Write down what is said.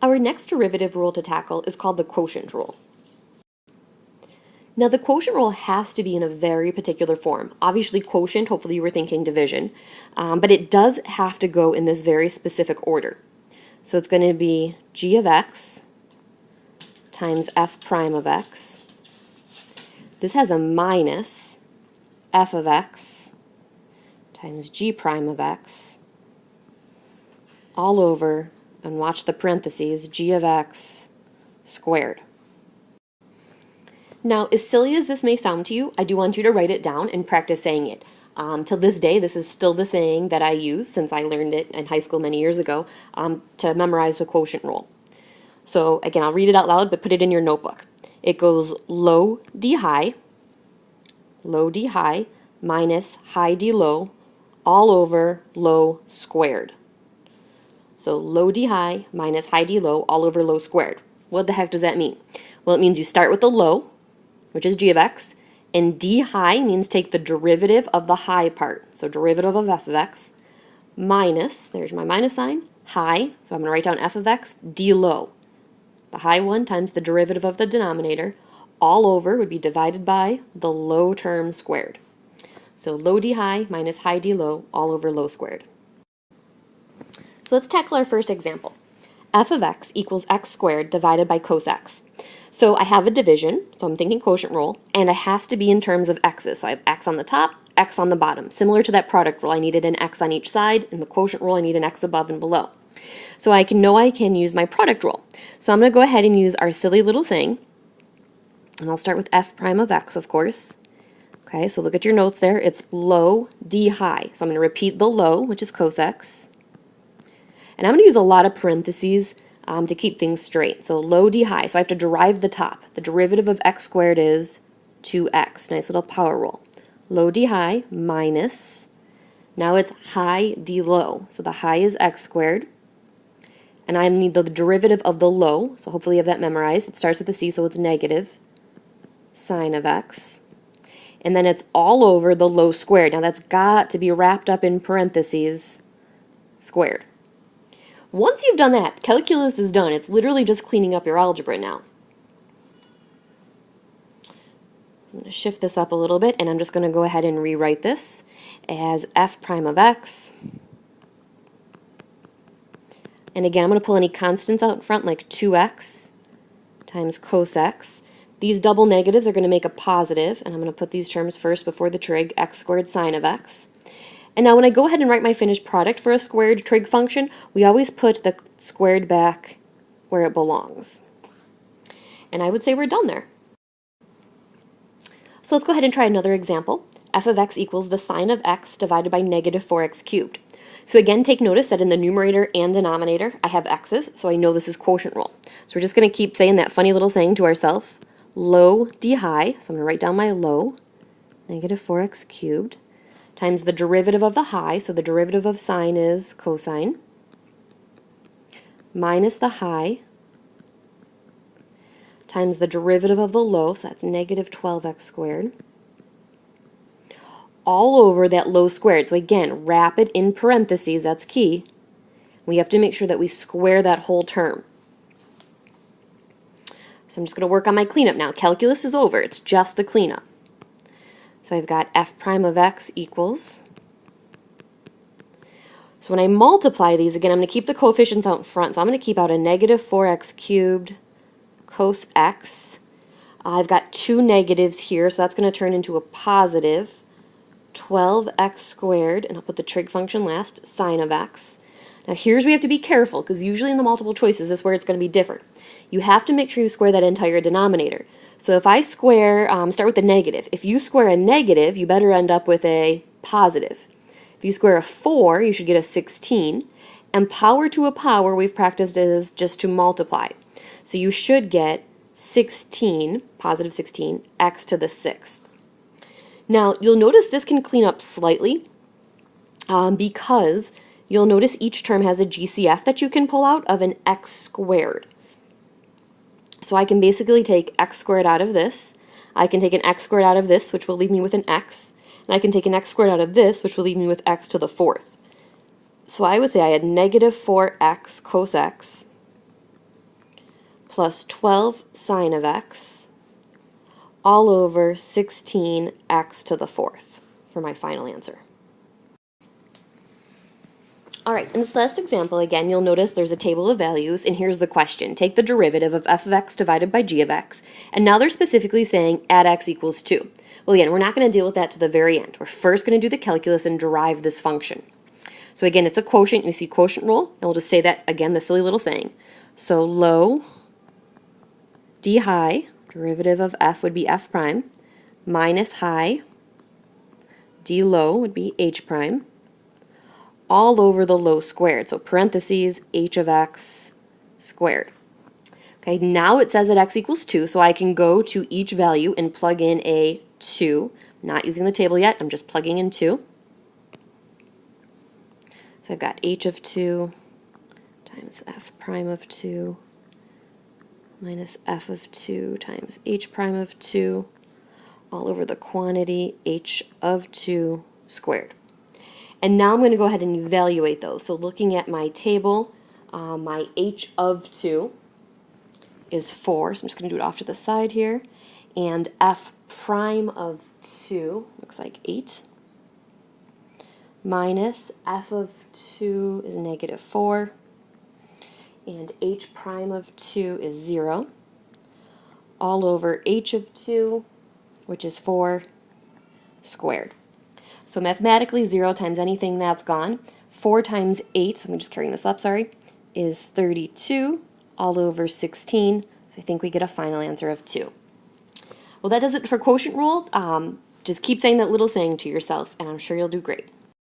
Our next derivative rule to tackle is called the quotient rule. Now the quotient rule has to be in a very particular form. Obviously quotient, hopefully you were thinking division, but it does have to go in this very specific order. So it's going to be g of x times f prime of x. This has a minus f of x times g prime of x all over, and watch the parentheses, g of x squared. Now, as silly as this may sound to you, I do want you to write it down and practice saying it. Till this day, this is still the saying that I use since I learned it in high school many years ago to memorize the quotient rule. So again, I'll read it out loud, but put it in your notebook. It goes low d high minus high d low all over low squared. So low d high minus high d low all over low squared. What the heck does that mean? Well, it means you start with the low, which is g of x, and d high means take the derivative of the high part, so derivative of f of x, minus, there's my minus sign, high, so I'm going to write down f of x, d low. The high one times the derivative of the denominator, all over would be divided by the low term squared. So low d high minus high d low all over low squared. So let's tackle our first example. F of x equals x squared divided by cos x. So I have a division, so I'm thinking quotient rule, and it has to be in terms of x's. So I have x on the top, x on the bottom. Similar to that product rule, I needed an x on each side. In the quotient rule, I need an x above and below. So I can use my product rule. So I'm going to go ahead and use our silly little thing, and I'll start with f prime of x, of course. Okay, so look at your notes there. It's low d high. So I'm going to repeat the low, which is cos x. And I'm going to use a lot of parentheses to keep things straight. So low d high, so I have to derive the top. The derivative of x squared is 2x. Nice little power rule. Low d high minus, now it's high d low. So the high is x squared. And I need the derivative of the low, so hopefully you have that memorized. It starts with a c, so it's negative sine of x. And then it's all over the low squared. Now that's got to be wrapped up in parentheses squared. Once you've done that, calculus is done. It's literally just cleaning up your algebra now. I'm going to shift this up a little bit, and I'm just going to go ahead and rewrite this as f prime of x. And again, I'm going to pull any constants out in front, like 2x times cos x. These double negatives are going to make a positive, and I'm going to put these terms first before the trig, x squared sine of x. And now when I go ahead and write my finished product for a squared trig function, we always put the squared back where it belongs. And I would say we're done there. So let's go ahead and try another example. F of x equals the sine of x divided by negative 4x cubed. So again, take notice that in the numerator and denominator, I have x's, so I know this is quotient rule. So we're just going to keep saying that funny little saying to ourselves, low d high, so I'm going to write down my low, negative 4x cubed, times the derivative of the high, so the derivative of sine is cosine, minus the high, times the derivative of the low, so that's negative 12x squared, all over that low squared. So again, wrap it in parentheses, that's key. We have to make sure that we square that whole term. So I'm just going to work on my cleanup now. Calculus is over, it's just the cleanup. So I've got f prime of x equals, so when I multiply these, again, I'm going to keep the coefficients out in front, so I'm going to keep out a negative 4x cubed cos x. I've got two negatives here, so that's going to turn into a positive 12x squared, and I'll put the trig function last, sine of x. Now here's where you have to be careful, because usually in the multiple choices, this is where it's going to be different. You have to make sure you square that entire denominator. So if I square, start with the negative. If you square a negative, you better end up with a positive. If you square a 4, you should get a 16. And power to a power, we've practiced, is just to multiply. So you should get 16, positive 16, x to the 6th. Now, you'll notice this can clean up slightly because you'll notice each term has a GCF that you can pull out of an x squared. So I can basically take x squared out of this. I can take an x squared out of this, which will leave me with an x. And I can take an x squared out of this, which will leave me with x to the 4th. So I would say I had negative 4x cos x plus 12 sine of x all over 16x to the fourth for my final answer. All right, in this last example, again, you'll notice there's a table of values, and here's the question. Take the derivative of f of x divided by g of x, and now they're specifically saying add x equals 2. Well, again, we're not going to deal with that to the very end. We're first going to do the calculus and derive this function. So again, it's a quotient. You see quotient rule, and we'll just say that, again, the silly little saying. So low d high, derivative of f would be f prime, minus high d low would be h prime, all over the low squared, so parentheses h of x squared. Okay, now it says that x equals 2, so I can go to each value and plug in a 2. I'm not using the table yet, I'm just plugging in 2. So I've got h of 2 times f prime of 2 minus f of 2 times h prime of 2 all over the quantity h of 2 squared. And now I'm going to go ahead and evaluate those. So looking at my table, my h of 2 is 4, so I'm just going to do it off to the side here. And f prime of 2 looks like 8. Minus f of 2 is negative 4. And h prime of 2 is 0. All over h of 2, which is 4, squared. So mathematically, 0 times anything that's gone. 4 times 8, so I'm just carrying this up, sorry, is 32 all over 16. So I think we get a final answer of 2. Well, that does it for quotient rule. Just keep saying that little saying to yourself, and I'm sure you'll do great.